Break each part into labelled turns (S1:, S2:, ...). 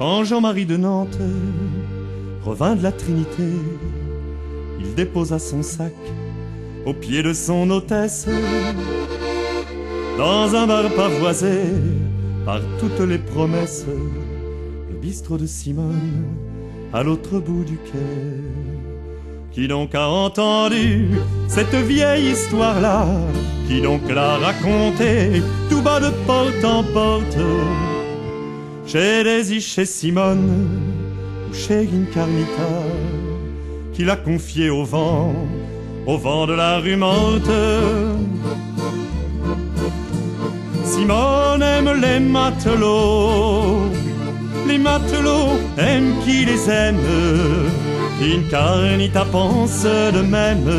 S1: Quand Jean-Marie de Nantes revint de la Trinité, il déposa son sac au pied de son hôtesse, dans un bar pavoisé par toutes les promesses, le bistrot de Simone à l'autre bout du quai. Qui donc a entendu cette vieille histoire-là? Qui donc l'a racontée tout bas de porte en porte? Chez Daisy, chez Simone ou chez Incarnita, qui l'a confiée au vent de la rue morte. Simone aime les matelots aiment qui les aime. Incarnita pense de même,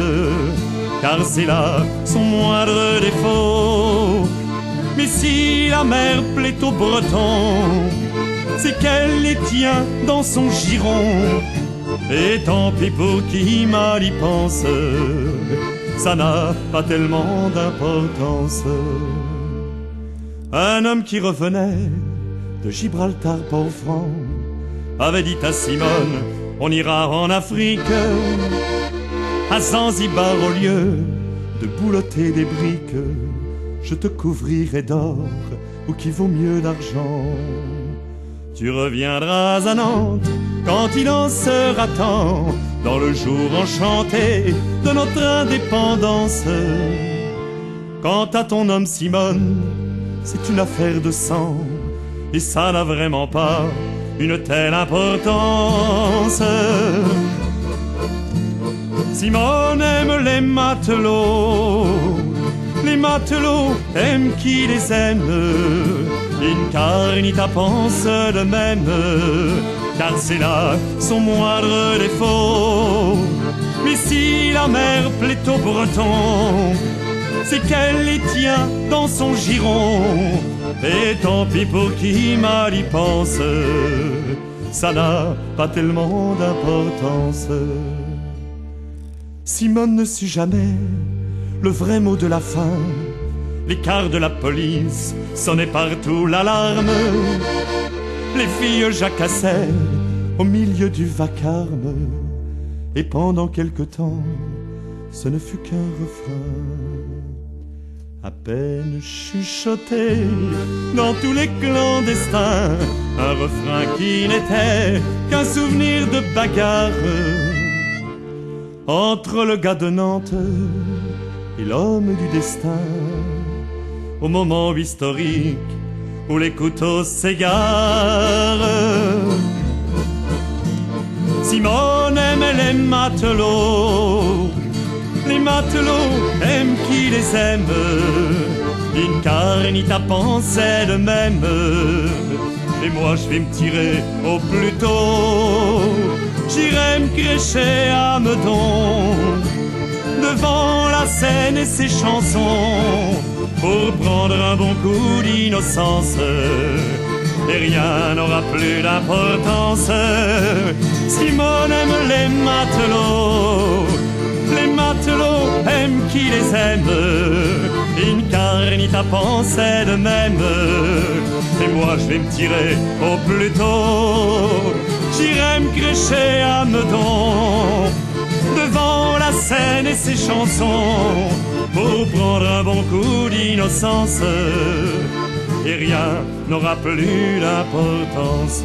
S1: car c'est là son moindre défaut. Mais si la mer plaît aux Bretons, c'est qu'elle les tient dans son giron. Et tant pis pour qui mal y pense, ça n'a pas tellement d'importance. Un homme qui revenait de Gibraltar, Port-Franc, avait dit à Simone: on ira en Afrique, à Zanzibar, au lieu de boulotter des briques, je te couvrirai d'or, ou qui vaut mieux d'argent. Tu reviendras à Nantes quand il en sera temps, dans le jour enchanté de notre indépendance. Quant à ton homme Simone, c'est une affaire de sang, et ça n'a vraiment pas une telle importance. Simone aime les matelots aiment qui les aime. Incarnita pense de même, car c'est là son moindre défaut. Mais si la mer plaît aux Bretons, c'est qu'elle les tient dans son giron. Et tant pis pour qui mal y pense, ça n'a pas tellement d'importance. Simone ne sut jamais le vrai mot de la fin. Les quarts de la police sonnaient partout l'alarme. Les filles jacassaient au milieu du vacarme. Et pendant quelque temps, ce ne fut qu'un refrain à peine chuchoté dans tous les clandestins, un refrain qui n'était qu'un souvenir de bagarre entre le gars de Nantes et l'homme du destin, au moment historique où les couteaux s'égarent. Simone aime les matelots aiment qui les aime. Incarnita pensait de même, et moi je vais me tirer au plus tôt. J'irai me crécher à Meudon, devant la Seine et ses chansons, pour prendre un bon coup d'innocence, et rien n'aura plus d'importance. Simone aime les matelots aiment qui les aime. Incarnita pensait de même, et moi je vais me tirer au plus tôt. J'irai me crécher à Meudon, devant la Seine et ses chansons, pour prendre un bon coup d'innocence, et rien n'aura plus d'importance.